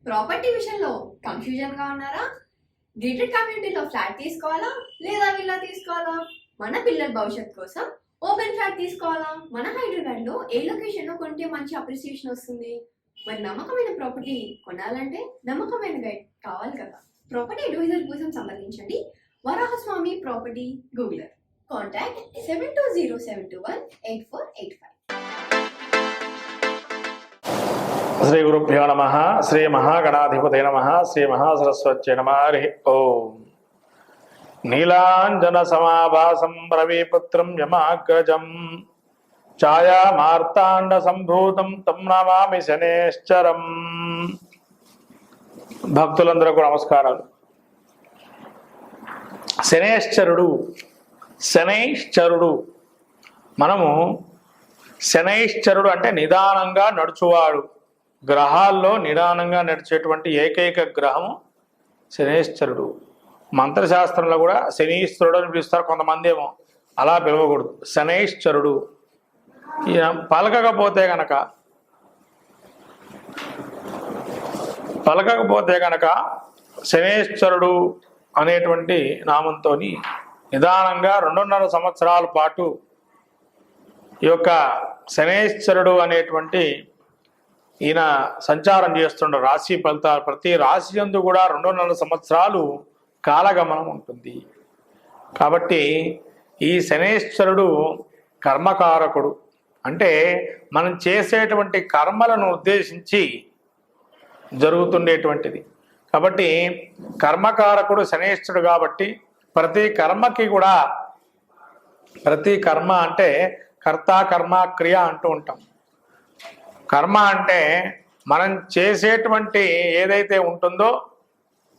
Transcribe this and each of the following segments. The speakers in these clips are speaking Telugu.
ప్రాపర్టీ విషయంలో కన్ఫ్యూజన్ గా ఉన్నారా? గేటెడ్ కమ్యూనిటీలో ఫ్లాట్ తీసుకోవాలా లేదా విల్లా తీసుకోవాలా? మన పిల్లల భవిష్యత్ కోసం ఓపెన్ ఫ్లాట్ తీసుకోవాలా? మన హైదరాబాద్ లో ఏ లొకేషన్ లో కొంటే మంచి అప్రిసియేషన్ వస్తుంది? మరి నమ్మకమైన ప్రాపర్టీ కొనాలంటే నమ్మకమైన గైడ్ కావాలి కదా. ప్రాపర్టీ అడ్వైజర్ కోసం సంప్రదించండి వరాహస్వామి ప్రాపర్టీ గూగులర్. కాంటాక్ట్ 7207218485. శ్రీ గురుభ్యో నమ. శ్రీ మహాగణాధిపతే నమ. శ్రీ మహాసరస్వత్యై నమ. హరి ఓం. నీలాంజన సమాభాసం రవిపుత్రం యమాగ్రజం ఛాయా మార్తాండ సంభూతం తం నమామి శనేశ్చరం. భక్తులందరికీ నమస్కారాలు. శనైశ్చరుడు మనము శనైశ్చరుడు అంటే నిదానంగా నడుచువాడు. గ్రహాల్లో నిదానంగా నడిచేటువంటి ఏకైక గ్రహము శనేశ్వరుడు. మంత్రశాస్త్రంలో కూడా శనీశ్వరుడు అని పిలుస్తారు, కొంతమంది ఏమో అలా పిలవకూడదు. శనైశ్వరుడు. ఈయన పలకకపోతే గనక శనేశ్వరుడు అనేటువంటి నామంతో నిదానంగా 2.5 సంవత్సరాల పాటు ఈ యొక్క శనేశ్వరుడు అనేటువంటి ఈయన సంచారం చేస్తుండే రాశి ఫలితాలు. ప్రతి రాశి యందు కూడా 2.5 సంవత్సరాలు కాలగమనం ఉంటుంది. కాబట్టి ఈ శనేశ్వరుడు కర్మకారకుడు. అంటే మనం చేసేటువంటి కర్మలను ఉద్దేశించి జరుగుతుండేటువంటిది. కాబట్టి కర్మకారకుడు శనేశ్వరుడు కాబట్టి ప్రతి కర్మకి కూడా, ప్రతి కర్మ అంటే కర్త కర్మ క్రియ అంటూ ఉంటాం. కర్మ అంటే మనం చేసేటువంటి ఏదైతే ఉంటుందో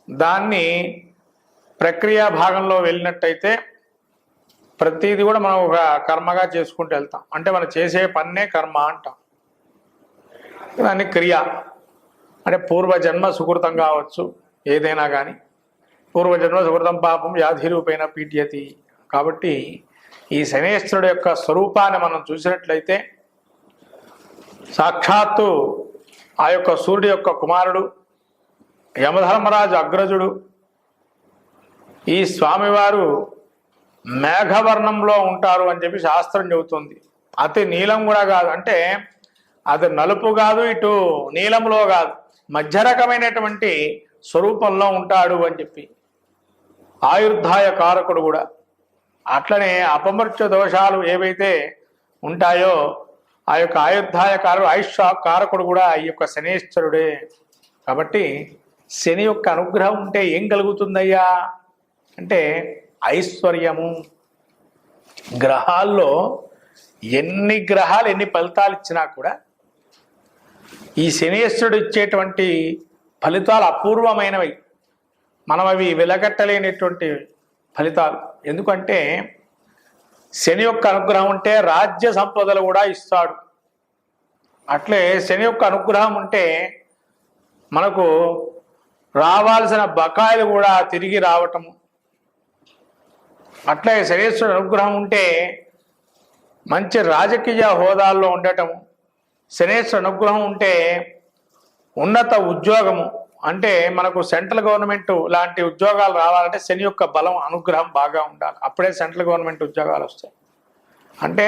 దాన్ని ప్రక్రియ భాగంలో వెళ్ళినట్టయితే ప్రతిదీ కూడా మనం ఒక కర్మగా చేసుకుంటూ వెళ్తాం. అంటే మనం చేసే పన్నే కర్మ అంటాం. దాన్ని క్రియ అంటే పూర్వజన్మ సుకృతం కావచ్చు, ఏదైనా కానీ పూర్వజన్మ సుకృతం పాపం వ్యాధి రూపేణ పీడ్యతి. కాబట్టి ఈ శనేశ్వరుడు యొక్క స్వరూపాన్ని మనం చూసినట్లయితే సాక్షాత్తు ఆ యొక్క సూర్యుడి యొక్క కుమారుడు, యమధర్మరాజు అగ్రజుడు. ఈ స్వామివారు మేఘవర్ణంలో ఉంటారు అని చెప్పి శాస్త్రం చెబుతుంది. అతి నీలం కూడా కాదు, అంటే అది నలుపు కాదు, ఇటు నీలంలో కాదు, మధ్య రకమైనటువంటి స్వరూపంలో ఉంటాడు అని చెప్పి. ఆయుర్ధాయ కారకుడు కూడా. అట్లనే అపమృత్యు దోషాలు ఏవైతే ఉంటాయో ఆ యొక్క ఆయుర్ధాయ ఆయుష్ కారకుడు కూడా ఈ యొక్క శనేశ్వరుడే. కాబట్టి శని యొక్క అనుగ్రహం ఉంటే ఏం కలుగుతుందయ్యా అంటే ఐశ్వర్యము. గ్రహాల్లో ఎన్ని గ్రహాలు ఎన్ని ఫలితాలు ఇచ్చినా కూడా ఈ శనేశ్వరుడు ఇచ్చేటువంటి ఫలితాలు అపూర్వమైనవి. మనం అవి వెలగట్టలేనటువంటి ఫలితాలు. ఎందుకంటే శని యొక్క అనుగ్రహం ఉంటే రాజ్య సంపదలు కూడా ఇస్తాడు. అట్లే శని యొక్క అనుగ్రహం ఉంటే మనకు రావాల్సిన బకాయిలు కూడా తిరిగి రావటము. అట్లే శనేశ్వరుడు అనుగ్రహం ఉంటే మంచి రాజకీయ హోదాల్లో ఉండటము. శనేశ్వరుడు అనుగ్రహం ఉంటే ఉన్నత ఉద్యోగము, అంటే మనకు సెంట్రల్ గవర్నమెంట్ లాంటి ఉద్యోగాలు రావాలంటే శని యొక్క బలం అనుగ్రహం బాగా ఉండాలి. అప్పుడే సెంట్రల్ గవర్నమెంట్ ఉద్యోగాలు వస్తాయి. అంటే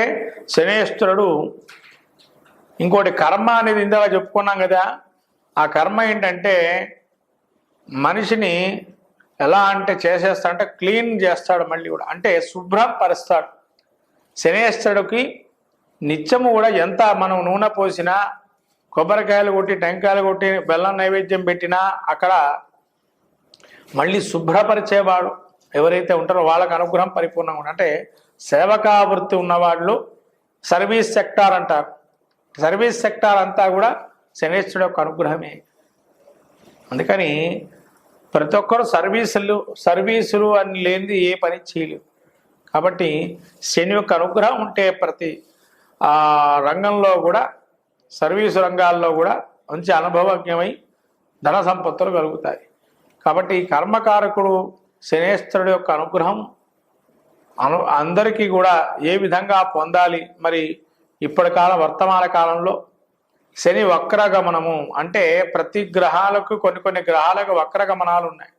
శనేశ్వరుడు. ఇంకోటి కర్మ అనేది ఇందాక చెప్పుకున్నాం కదా. ఆ కర్మ ఏంటంటే మనిషిని ఎలా అంటే చేసేస్తాడంటే క్లీన్ చేస్తాడు, మళ్ళీ కూడా అంటే శుభ్రం పరుస్తాడు. శనేశ్వరుడికి నిత్యము కూడా ఎంత మనం నూనె పోసినా, కొబ్బరికాయలు కొట్టి, టెంకాయలు కొట్టి, బెల్లం నైవేద్యం పెట్టినా అక్కడ మళ్ళీ శుభ్రపరిచేవాడు ఎవరైతే ఉంటారో వాళ్ళకి అనుగ్రహం పరిపూర్ణంగా ఉంటుంది. అంటే సేవకా వృత్తి ఉన్నవాళ్ళు సర్వీస్ సెక్టార్ అంటారు. సర్వీస్ సెక్టార్ అంతా కూడా శనేశ్వరుడు యొక్క అనుగ్రహమే. అందుకని ప్రతి ఒక్కరు సర్వీసులు అని లేనిది ఏ పని చేయలేవు. కాబట్టి శని యొక్క అనుగ్రహం ఉంటే ప్రతి రంగంలో కూడా, సర్వీసు రంగాల్లో కూడా మంచి అనుభవజ్ఞమై ధన సంపత్తులు కలుగుతాయి. కాబట్టి ఈ కర్మకారకుడు శనేశ్వరుడు యొక్క అనుగ్రహం అందరికీ కూడా ఏ విధంగా పొందాలి? మరి ఇప్పటి వర్తమాన కాలంలో శని వక్రగమనము అంటే ప్రతి గ్రహాలకు కొన్ని గ్రహాలకు వక్రగమనాలు ఉన్నాయి.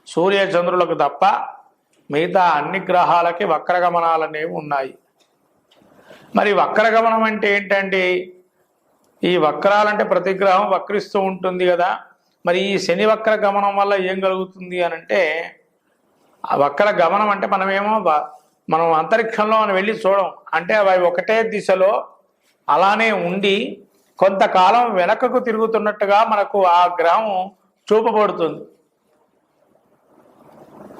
సూర్య చంద్రులకు తప్ప మిగతా అన్ని గ్రహాలకి వక్రగమనాలు అనేవి ఉన్నాయి. మరి వక్రగమనం అంటే ఏంటండి? ఈ వక్రాలంటే ప్రతి గ్రహం వక్రిస్తూ ఉంటుంది కదా. మరి ఈ శని వక్ర గమనం వల్ల ఏం కలుగుతుంది అని అంటే, ఆ వక్ర గమనం అంటే మనం అంతరిక్షంలో మనం వెళ్ళి చూడం. అంటే అవి ఒకటే దిశలో అలానే ఉండి కొంతకాలం వెనకకు తిరుగుతున్నట్టుగా మనకు ఆ గ్రహం చూపబడుతుంది.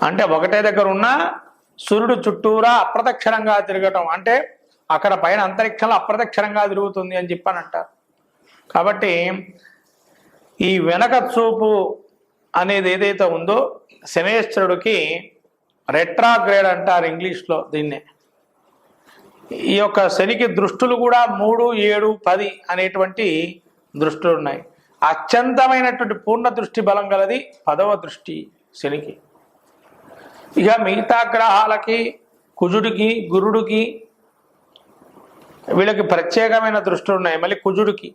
అంటే ఒకటే దగ్గర ఉన్న సూర్యుడు చుట్టూరా అప్రదక్షిణంగా తిరగటం, అంటే అక్కడ పైన అంతరిక్షంలో అప్రదక్షిణంగా తిరుగుతుంది అని చెప్పానంటారు. కాబట్టి ఈ వెనక చూపు అనేది ఏదైతే ఉందో శనేశ్వరుడికి రెట్రాగ్రేడ్ అంటారు ఇంగ్లీష్లో దీన్నే. ఈ యొక్క శనికి దృష్టులు కూడా 3, 7, 10 అనేటువంటి దృష్టులు ఉన్నాయి. అత్యంతమైనటువంటి పూర్ణ దృష్టి బలం గలది 10వ దృష్టి శనికి. ఇక మిగతా గ్రహాలకి కుజుడికి గురుడికి వీళ్ళకి ప్రత్యేకమైన దృష్టులు ఉన్నాయి. మళ్ళీ కుజుడికి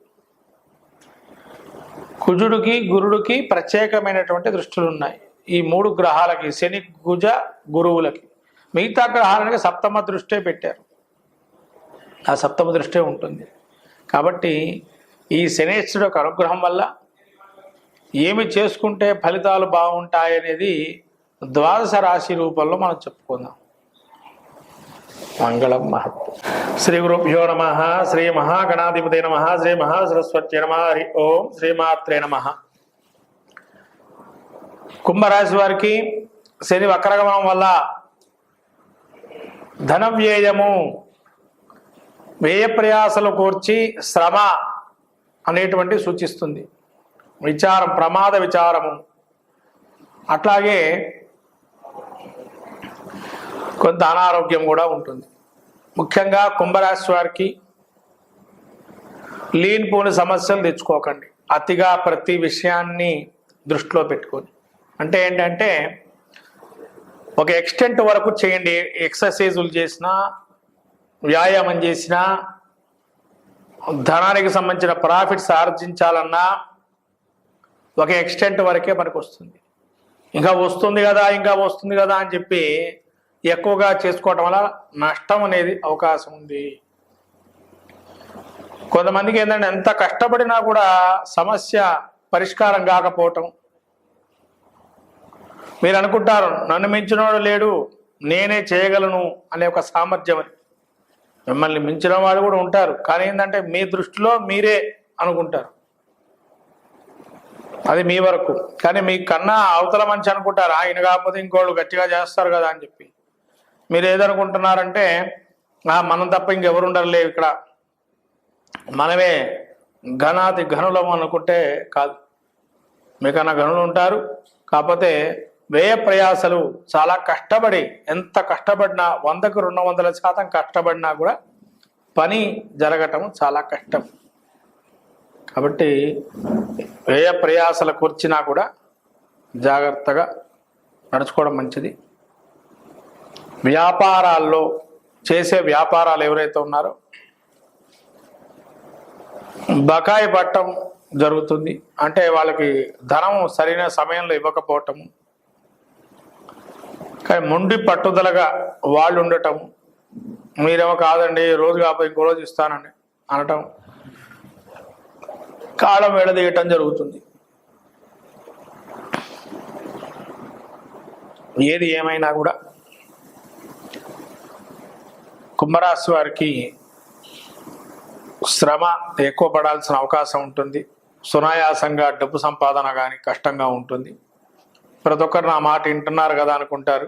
గురుడికి ప్రత్యేకమైనటువంటి దృష్టులు ఉన్నాయి. ఈ 3 గ్రహాలకి శని కుజ గురువులకి. మిగతా గ్రహాలకి సప్తమ దృష్టే పెట్టారు. ఆ సప్తమ దృష్టే ఉంటుంది. కాబట్టి ఈ శనేశ్వరుడు యొక్క అనుగ్రహం వల్ల ఏమి చేసుకుంటే ఫలితాలు బాగుంటాయనేది ద్వాదశ రాశి రూపంలో మనం చెప్పుకుందాం. మంగళం మహత్. శ్రీ గురుభ్యో నమ. శ్రీ మహాగణాధిపతే నమ. శ్రీ మహాసరస్వత్యై నమ. హరి ఓం. శ్రీమాత్రే నమ. కుంభరాశి వారికి శని వక్రగమనం వల్ల ధన వ్యయము, వ్యయ ప్రయాసలు కూర్చి శ్రమ అనేటువంటి సూచిస్తుంది. విచారం, ప్రమాద విచారము, అట్లాగే కొంత అనారోగ్యం కూడా ఉంటుంది. ముఖ్యంగా కుంభరాశి వారికి లేనిపోని సమస్యలు తెచ్చుకోకండి. అతిగా ప్రతి విషయాన్ని దృష్టిలో పెట్టుకొని, అంటే ఏంటంటే ఒక ఎక్స్టెంట్ వరకు చేయండి. ఎక్సర్సైజులు చేసినా, వ్యాయామం చేసినా, ధనానికి సంబంధించిన ప్రాఫిట్స్ ఆర్జించాలన్నా ఒక ఎక్స్టెంట్ వరకే మనకు వస్తుంది. ఇంకా వస్తుంది కదా అని చెప్పి ఎక్కువగా చేసుకోవటం వల్ల నష్టం అనేది అవకాశం ఉంది. కొంతమందికి ఏంటంటే ఎంత కష్టపడినా కూడా సమస్య పరిష్కారం కాకపోవటం. మీరు అనుకుంటారు నన్ను మించినవాడు లేడు, నేనే చేయగలను అనే ఒక సామర్థ్యం అని. మిమ్మల్ని మించిన వాళ్ళు కూడా ఉంటారు, కానీ ఏంటంటే మీ దృష్టిలో మీరే అనుకుంటారు, అది మీ వరకు. కానీ మీ కన్నా అవతల మంచి అనుకుంటారు, ఆయన కాకపోతే ఇంకోళ్ళు గట్టిగా చేస్తారు కదా అని చెప్పి. మీరు ఏదనుకుంటున్నారంటే మనం తప్ప ఇంకెవరు ఉండరులే, ఇక్కడ మనమే ఘనాతి ఘనులం అనుకుంటే కాదు. మీకన్నా ఘనులు ఉంటారు. కాకపోతే వ్యయ ప్రయాసలు చాలా కష్టపడి, ఎంత కష్టపడినా 100కు 200% కష్టపడినా కూడా పని జరగటం చాలా కష్టం. కాబట్టి వ్యయ ప్రయాసలు కూర్చినా కూడా జాగ్రత్తగా నడుచుకోవడం మంచిది. వ్యాపారాల్లో చేసే వ్యాపారాలు ఎవరైతే ఉన్నారో బకాయి పట్టడం జరుగుతుంది. అంటే వాళ్ళకి ధనం సరైన సమయంలో ఇవ్వకపోవటము, కానీ మొండి పట్టుదలగా వాళ్ళు ఉండటం, మీరేమో కాదండి రోజు కాకపోతే ఇంకో రోజు ఇస్తానండి అనటం, కాలం విడదీయటం జరుగుతుంది. ఏది ఏమైనా కూడా కుంభరాశి వారికి శ్రమ ఎక్కువ పడాల్సిన అవకాశం ఉంటుంది. సునాయాసంగా డబ్బు సంపాదన కానీ కష్టంగా ఉంటుంది. ప్రతి ఒక్కరు నా మాట వింటున్నారు కదా అనుకుంటారు,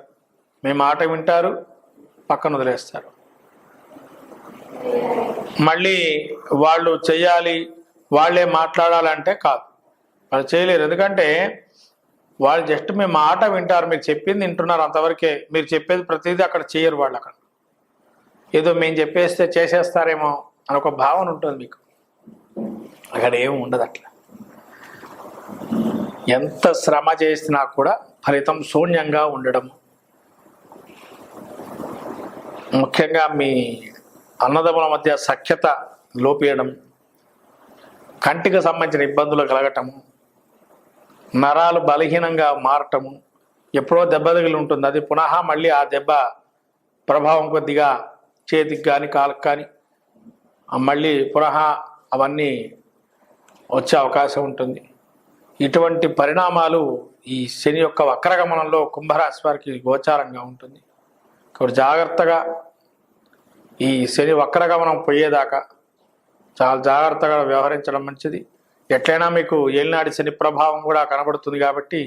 మీ మాట వింటారు, పక్కన వదిలేస్తారు. మళ్ళీ వాళ్ళు చెయ్యాలి, వాళ్ళే మాట్లాడాలంటే కాదు, వాళ్ళు చేయలేరు. ఎందుకంటే వాళ్ళు జస్ట్ మీ మాట వింటారు, మీరు చెప్పింది వింటున్నారు అంతవరకే. మీరు చెప్పేది ప్రతిదీ అక్కడ చేయరు. వాళ్ళు అక్కడ ఏదో మేము చెప్పేస్తే చేసేస్తారేమో అని ఒక భావన ఉంటుంది మీకు. అక్కడ ఏమి ఉండదు అట్లా. ఎంత శ్రమ చేసినా కూడా ఫలితం శూన్యంగా ఉండడం. ముఖ్యంగా మీ అన్నదమ్ముల మధ్య సఖ్యత లోపేయడం, కంటికి సంబంధించిన ఇబ్బందులు కలగటము, నరాలు బలహీనంగా మారటము, ఎప్పుడో దెబ్బ తగిలి ఉంటుంది, అది పునః మళ్ళీ ఆ దెబ్బ ప్రభావం కొద్దిగా చేతికి కానీ కాళ్ళకి కానీ మళ్ళీ పునః అవన్నీ వచ్చే అవకాశం ఉంటుంది. ఇటువంటి పరిణామాలు ఈ శని యొక్క వక్రగమనంలో కుంభరాశి వారికి గోచారంగా ఉంటుంది. కాబట్టి జాగ్రత్తగా ఈ శని వక్రగమనం పోయేదాకా చాలా జాగ్రత్తగా వ్యవహరించడం మంచిది. ఎట్లయినా మీకు ఏలినాటి శని ప్రభావం కూడా కనబడుతుంది కాబట్టి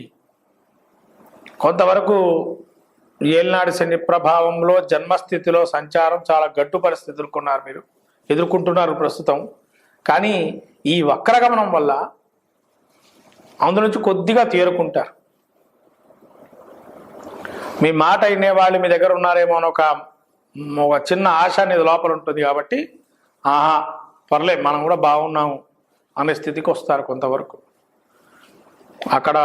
కొంతవరకు ఏలినాటి శని ప్రభావంలో జన్మస్థితిలో సంచారం చాలా గడ్డు పరిస్థితులు మీరు ఎదుర్కొంటున్నారు ప్రస్తుతం. కానీ ఈ వక్రగమనం వల్ల అందు నుంచి కొద్దిగా తేరుకుంటారు. మీ మాట వినేవాళ్ళు మీ దగ్గర ఉన్నారేమో అని ఒక చిన్న ఆశ అనేది లోపల ఉంటుంది కాబట్టి ఆహా పర్లేదు మనం కూడా బాగున్నాము అనే స్థితికి వస్తారు కొంతవరకు. అక్కడ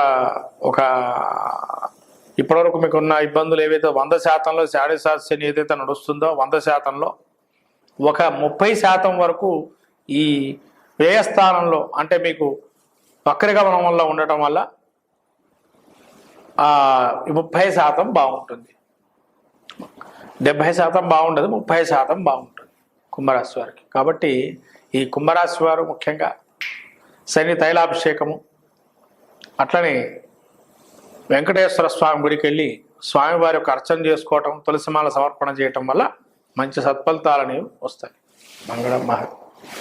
ఇప్పటివరకు మీకున్న ఇబ్బందులు ఏవైతే 100%లో శని ఏదైతే నడుస్తుందో 100%లో ఒక 30% వరకు ఈ వ్యయస్థానంలో అంటే మీకు వక్రగమనం వల్ల ఉండటం వల్ల 30% బాగుంటుంది. 70% బాగుండదు, 30% బాగుంటుంది కుంభరాశి వారికి. కాబట్టి ఈ కుంభరాశి వారు ముఖ్యంగా శని తైలాభిషేకము, అట్లనే వెంకటేశ్వర స్వామి గుడికి వెళ్ళి స్వామివారి యొక్క అర్చన చేసుకోవటం, తులసిమాల సమర్పణ చేయటం వల్ల మంచి సత్ఫలితాలు అనేవి వస్తాయి. మంగళం మహా.